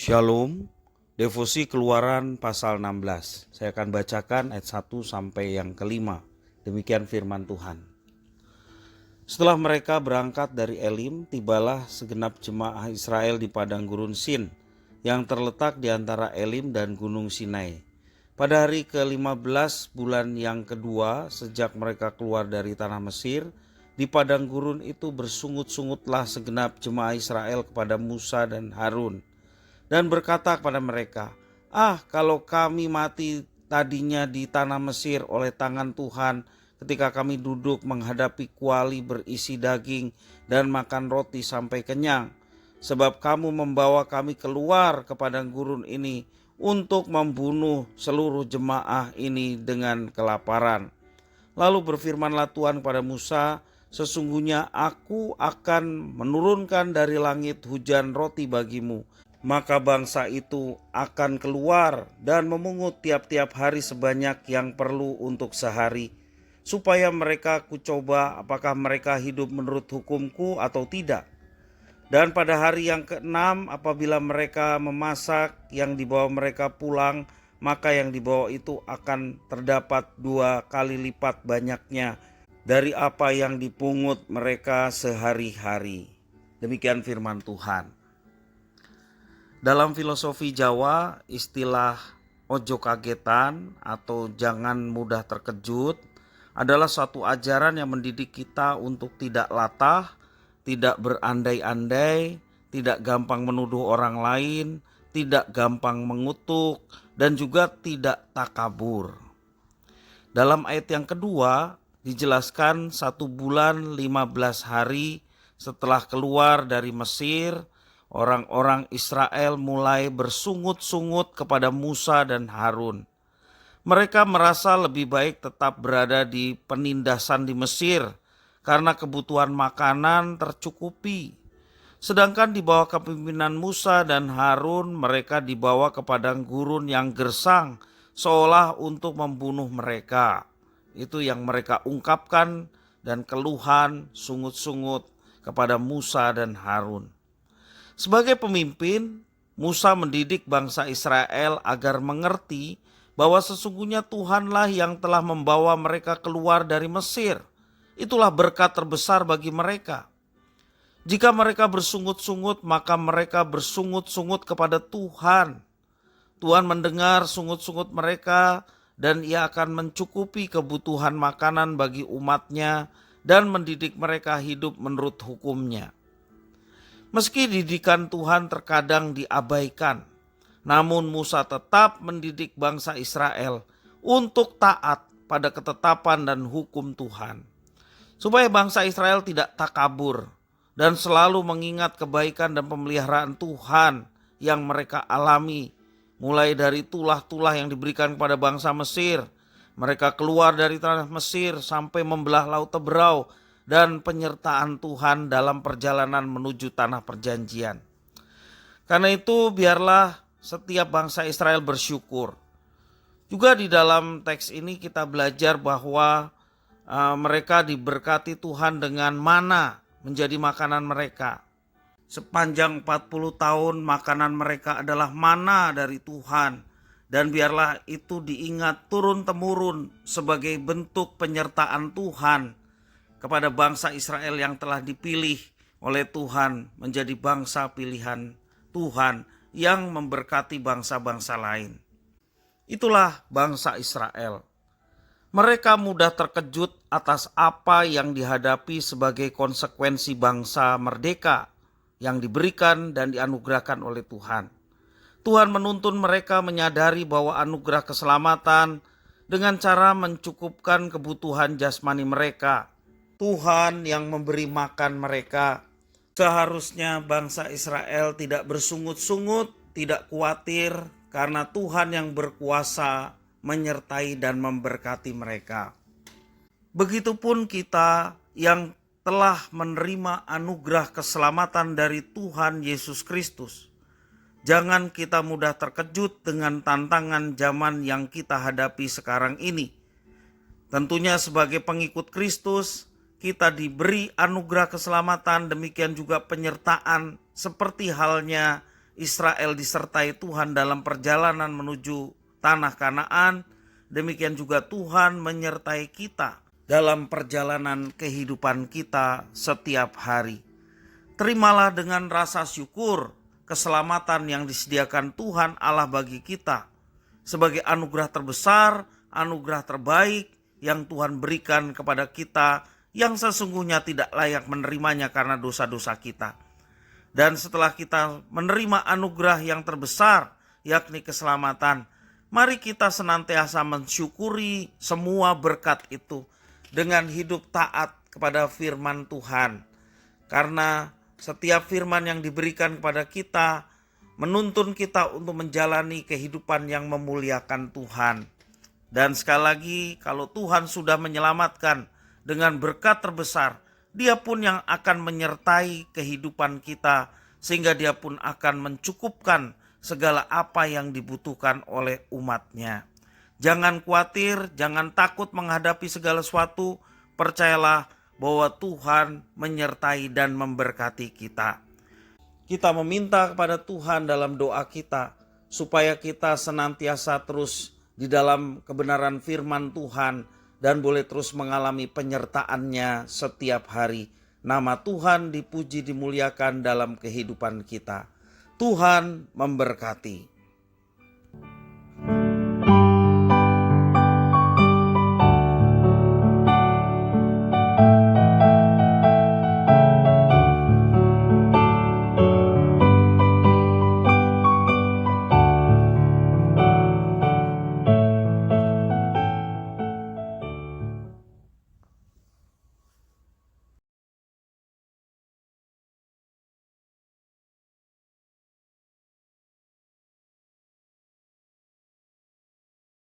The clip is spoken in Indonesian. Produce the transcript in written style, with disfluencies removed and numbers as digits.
Shalom, devosi Keluaran pasal 16. Saya akan bacakan ayat 1 sampai yang kelima. Demikian firman Tuhan. Setelah mereka berangkat dari Elim, tibalah segenap jemaah Israel di padang gurun Sin, yang terletak di antara Elim dan gunung Sinai. Pada hari ke-15 bulan yang kedua sejak mereka keluar dari tanah Mesir, di padang gurun itu bersungut-sungutlah segenap jemaah Israel kepada Musa dan Harun, dan berkata kepada mereka, kalau kami mati tadinya di tanah Mesir oleh tangan Tuhan ketika kami duduk menghadapi kuali berisi daging dan makan roti sampai kenyang. Sebab kamu membawa kami keluar ke padang gurun ini untuk membunuh seluruh jemaah ini dengan kelaparan. Lalu berfirmanlah Tuhan kepada Musa, sesungguhnya aku akan menurunkan dari langit hujan roti bagimu. Maka bangsa itu akan keluar dan memungut tiap-tiap hari sebanyak yang perlu untuk sehari, supaya mereka kucoba apakah mereka hidup menurut hukumku atau tidak. Dan pada hari yang ke-6 apabila mereka memasak yang dibawa mereka pulang, maka yang dibawa itu akan terdapat 2 kali lipat banyaknya dari apa yang dipungut mereka sehari-hari. Demikian firman Tuhan. Dalam filosofi Jawa, istilah ojo kagetan atau jangan mudah terkejut adalah suatu ajaran yang mendidik kita untuk tidak latah, tidak berandai-andai, tidak gampang menuduh orang lain, tidak gampang mengutuk, dan juga tidak takabur. Dalam ayat yang kedua dijelaskan 1 bulan 15 hari setelah keluar dari Mesir, orang-orang Israel mulai bersungut-sungut kepada Musa dan Harun. Mereka merasa lebih baik tetap berada di penindasan di Mesir karena kebutuhan makanan tercukupi. Sedangkan di bawah kepemimpinan Musa dan Harun, mereka dibawa ke padang gurun yang gersang seolah untuk membunuh mereka. Itu yang mereka ungkapkan dan keluhan sungut-sungut kepada Musa dan Harun. Sebagai pemimpin, Musa mendidik bangsa Israel agar mengerti bahwa sesungguhnya Tuhanlah yang telah membawa mereka keluar dari Mesir. Itulah berkat terbesar bagi mereka. Jika mereka bersungut-sungut, maka mereka bersungut-sungut kepada Tuhan. Tuhan mendengar sungut-sungut mereka dan Ia akan mencukupi kebutuhan makanan bagi umatnya dan mendidik mereka hidup menurut hukumnya. Meski didikan Tuhan terkadang diabaikan, namun Musa tetap mendidik bangsa Israel untuk taat pada ketetapan dan hukum Tuhan, supaya bangsa Israel tidak takabur dan selalu mengingat kebaikan dan pemeliharaan Tuhan yang mereka alami, mulai dari tulah-tulah yang diberikan kepada bangsa Mesir. Mereka keluar dari tanah Mesir sampai membelah Laut Teberau, dan penyertaan Tuhan dalam perjalanan menuju tanah perjanjian. Karena itu biarlah setiap bangsa Israel bersyukur. Juga di dalam teks ini kita belajar bahwa mereka diberkati Tuhan dengan mana menjadi makanan mereka. Sepanjang 40 tahun makanan mereka adalah mana dari Tuhan. Dan biarlah itu diingat turun-temurun sebagai bentuk penyertaan Tuhan kepada bangsa Israel yang telah dipilih oleh Tuhan menjadi bangsa pilihan Tuhan yang memberkati bangsa-bangsa lain. Itulah bangsa Israel. Mereka mudah terkejut atas apa yang dihadapi sebagai konsekuensi bangsa merdeka yang diberikan dan dianugerahkan oleh Tuhan. Tuhan menuntun mereka menyadari bahwa anugerah keselamatan dengan cara mencukupkan kebutuhan jasmani mereka. Tuhan yang memberi makan mereka. Seharusnya bangsa Israel tidak bersungut-sungut, tidak khawatir, karena Tuhan yang berkuasa menyertai dan memberkati mereka. Begitupun kita yang telah menerima anugerah keselamatan dari Tuhan Yesus Kristus. Jangan kita mudah terkejut dengan tantangan zaman yang kita hadapi sekarang ini. Tentunya sebagai pengikut Kristus, kita diberi anugerah keselamatan, demikian juga penyertaan seperti halnya Israel disertai Tuhan dalam perjalanan menuju tanah Kanaan, demikian juga Tuhan menyertai kita dalam perjalanan kehidupan kita setiap hari. Terimalah dengan rasa syukur keselamatan yang disediakan Tuhan Allah bagi kita sebagai anugerah terbesar, anugerah terbaik yang Tuhan berikan kepada kita yang sesungguhnya tidak layak menerimanya karena dosa-dosa kita. Dan setelah kita menerima anugerah yang terbesar, yakni keselamatan, mari kita senantiasa mensyukuri semua berkat itu dengan hidup taat kepada firman Tuhan. Karena setiap firman yang diberikan kepada kita menuntun kita untuk menjalani kehidupan yang memuliakan Tuhan. Dan sekali lagi, kalau Tuhan sudah menyelamatkan dengan berkat terbesar, Dia pun yang akan menyertai kehidupan kita, sehingga Dia pun akan mencukupkan segala apa yang dibutuhkan oleh umat-Nya. Jangan khawatir, jangan takut menghadapi segala sesuatu. Percayalah bahwa Tuhan menyertai dan memberkati kita. Kita meminta kepada Tuhan dalam doa kita supaya kita senantiasa terus di dalam kebenaran firman Tuhan dan boleh terus mengalami penyertaan-Nya setiap hari. Nama Tuhan dipuji dimuliakan dalam kehidupan kita. Tuhan memberkati.